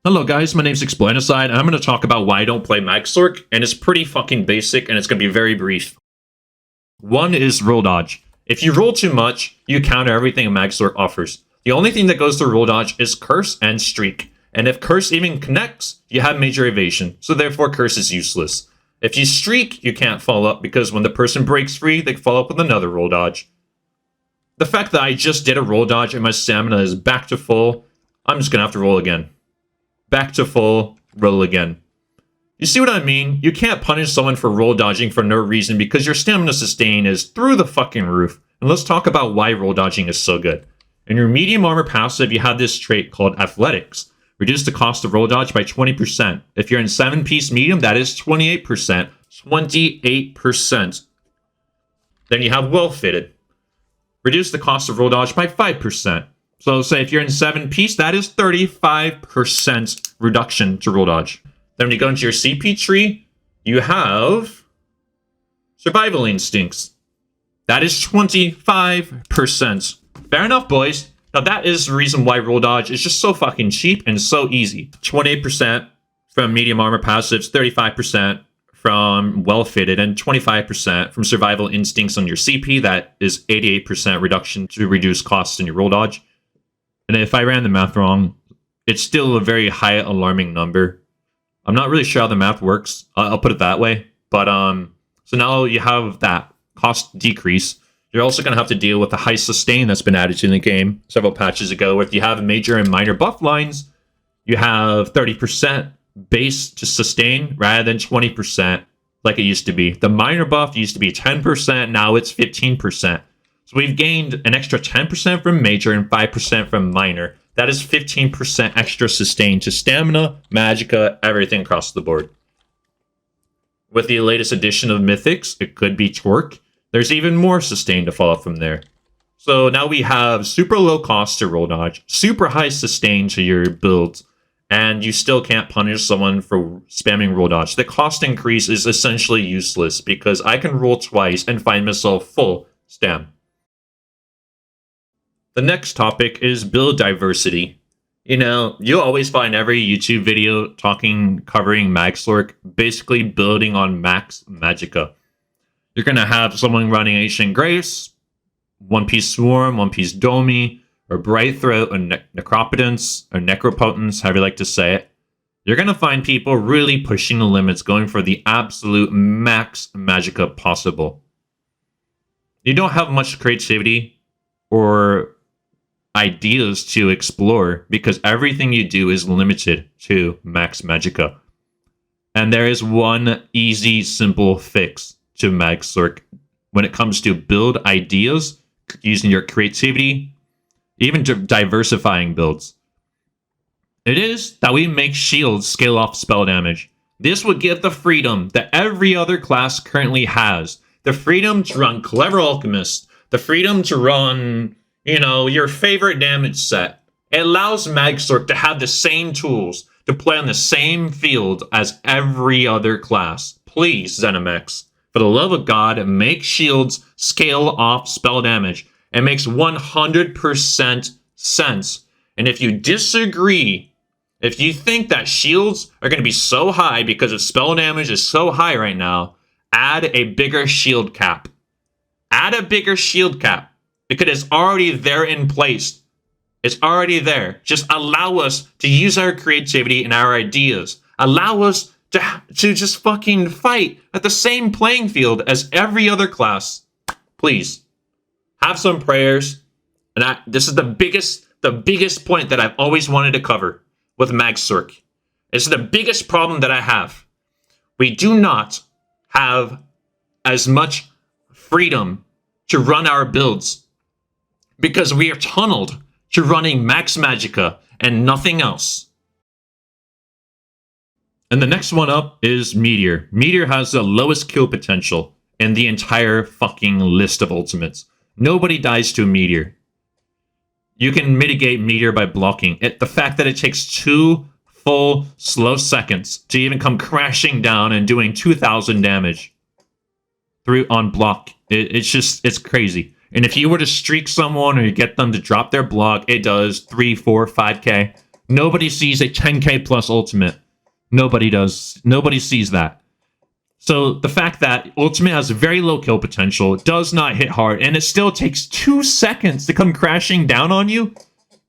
Hello guys, my name's Explanicide, and I'm going to talk about why I don't play Magsorc, and it's pretty fucking basic, and it's going to be very brief. One is roll dodge. If you roll too much, you counter everything Magsorc offers. The only thing that goes to roll dodge is curse and streak, and if curse even connects, you have major evasion, so therefore curse is useless. If you streak, you can't follow up, because when the person breaks free, they follow up with another roll dodge. The fact that I just did a roll dodge and my stamina is back to full, I'm just going to have to roll again. Back to full, roll again. You see what I mean? You can't punish someone for roll dodging for no reason because your stamina sustain is through the fucking roof. And let's talk about why roll dodging is so good. In your medium armor passive, you have this trait called athletics. Reduce the cost of roll dodge by 20%. If you're in 7-piece medium, that is 28%. 28%. Then you have well fitted. Reduce the cost of roll dodge by 5%. So say if you're in 7-piece, that is 35% reduction to roll dodge. Then when you go into your CP tree, you have survival instincts. That is 25%. Fair enough, boys. Now that is the reason why roll dodge is just so fucking cheap and so easy. 28% from medium armor passives, 35% from well-fitted, and 25% from survival instincts on your CP. That is 88% reduction to reduce costs in your roll dodge. And if I ran the math wrong, it's still a very high alarming number. I'm not really sure how the math works. I'll put it that way. But so now you have that cost decrease. You're also going to have to deal with the high sustain that's been added to the game several patches ago. If you have major and minor buff lines, you have 30% base to sustain rather than 20% like it used to be. The minor buff used to be 10%. Now it's 15%. So we've gained an extra 10% from major and 5% from minor. That is 15% extra sustain to stamina, magicka, everything across the board. With the latest edition of Mythics, it could be torque. There's even more sustain to follow from there. So now we have super low cost to roll dodge, super high sustain to your builds, and you still can't punish someone for spamming roll dodge. The cost increase is essentially useless because I can roll twice and find myself full stam. The next topic is build diversity. You know, you'll always find every YouTube video covering Magsorc, basically building on max magicka. You're going to have someone running Ancient Grace, one-piece Swarm, one-piece Domi, or Bright Throat, or Necropotence, or Necropotence, however you like to say it. You're going to find people really pushing the limits, going for the absolute max magicka possible. You don't have much creativity or ideas to explore because everything you do is limited to max magicka. And there is one easy, simple fix to Magsorc when it comes to build ideas, using your creativity, even diversifying builds. It is that we make shields scale off spell damage. This would give the freedom that every other class currently has. The freedom to run Clever Alchemist, the freedom to run, you know, your favorite damage set. It allows Magsorc to have the same tools to play on the same field as every other class. Please, Zenimax, for the love of God, make shields scale off spell damage. It makes 100% sense. And if you disagree, if you think that shields are going to be so high because of spell damage is so high right now, add a bigger shield cap. Add a bigger shield cap. Because it's already there in place. It's already there. Just allow us to use our creativity and our ideas. Allow us to just fucking fight at the same playing field as every other class. Please. Have some prayers. And this is the biggest point that I've always wanted to cover with Magsorc. It's the biggest problem that I have. We do not have as much freedom to run our builds because we are tunneled to running max magicka and nothing else. And the next one up is Meteor. Meteor has the lowest kill potential in the entire fucking list of ultimates. Nobody dies to a Meteor. You can mitigate Meteor by blocking it. The fact that it takes 2 full slow seconds to even come crashing down and doing 2,000 damage on block. It's crazy. And if you were to streak someone or you get them to drop their block, it does 3, 4, 5k. Nobody sees a 10k plus ultimate. Nobody does. Nobody sees that. So the fact that ultimate has very low kill potential, does not hit hard, and it still takes 2 seconds to come crashing down on you,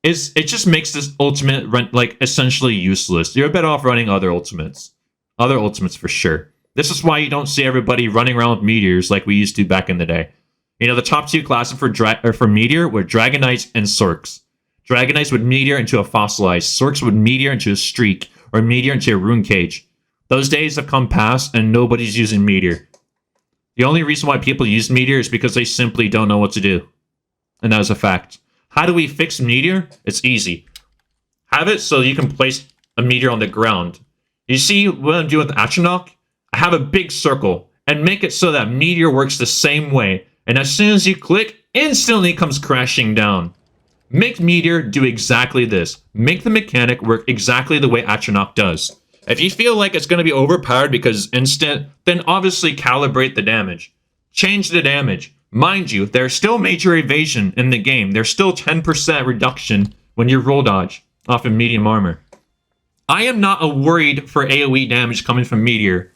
it just makes this ultimate run like essentially useless. You're better off running other ultimates. Other ultimates for sure. This is why you don't see everybody running around with meteors like we used to back in the day. You know, the top 2 classes for Meteor were Dragon Knights and Sorcs. Dragon Knights would Meteor into a Fossilized. Sorcs would Meteor into a Streak, or Meteor into a Rune Cage. Those days have come past, and nobody's using Meteor. The only reason why people use Meteor is because they simply don't know what to do. And that is a fact. How do we fix Meteor? It's easy. Have it so you can place a Meteor on the ground. You see what I'm doing with Atronach? I have a big circle, and make it so that Meteor works the same way, and as soon as you click, instantly comes crashing down. Make Meteor do exactly this. Make the mechanic work exactly the way Atronach does. If you feel like it's going to be overpowered because instant, then obviously calibrate the damage. Change the damage. Mind you, there's still major evasion in the game. There's still 10% reduction when you roll dodge off of medium armor. I am not worried for AoE damage coming from Meteor.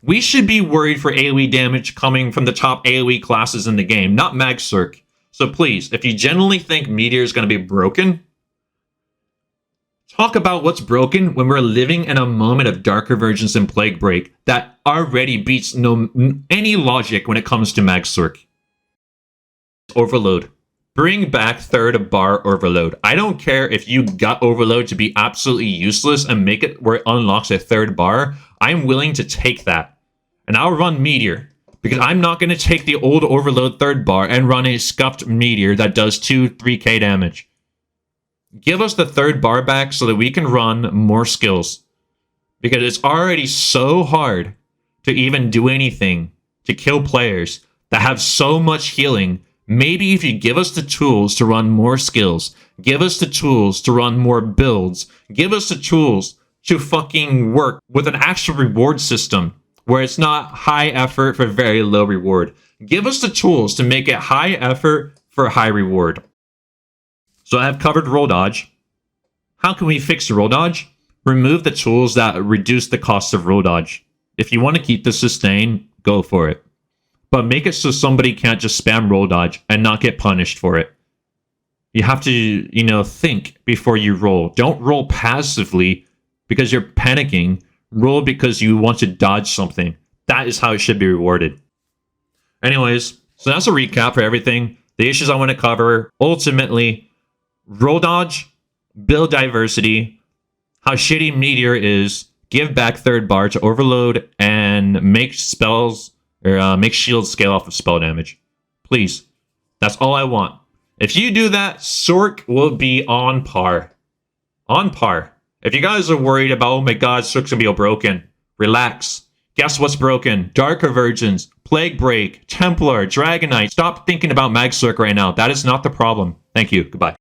We should be worried for AoE damage coming from the top AoE classes in the game, not Magsorc. So please, if you genuinely think Meteor is going to be broken, talk about what's broken when we're living in a moment of Darker Versions and Plague Break that already beats any logic when it comes to Magsorc. Overload. Bring back third bar overload. I don't care if you got overload to be absolutely useless and make it where it unlocks a third bar. I'm willing to take that. And I'll run Meteor. Because I'm not going to take the old overload third bar and run a scuffed Meteor that does 2-3k damage. Give us the third bar back so that we can run more skills. Because it's already so hard to even do anything to kill players that have so much healing. Maybe if you give us the tools to run more skills, give us the tools to run more builds, give us the tools to fucking work with an actual reward system where it's not high effort for very low reward. Give us the tools to make it high effort for high reward. So I have covered roll dodge. How can we fix roll dodge? Remove the tools that reduce the cost of roll dodge. If you want to keep the sustain, go for it. But make it so somebody can't just spam roll dodge and not get punished for it. You have to, think before you roll. Don't roll passively because you're panicking. Roll because you want to dodge something. That is how it should be rewarded. Anyways, so that's a recap for everything. The issues I want to cover. Ultimately, roll dodge, build diversity, how shitty Meteor is, give back third bar to overload, and make spells or make shields scale off of spell damage. Please. That's all I want. If you do that, Sorc will be on par. On par. If you guys are worried about, oh my god, Sorc's gonna be all broken, relax. Guess what's broken? Darker Virgins, Plague Break, Templar, Dragon Knight. Stop thinking about Magsorc right now. That is not the problem. Thank you. Goodbye.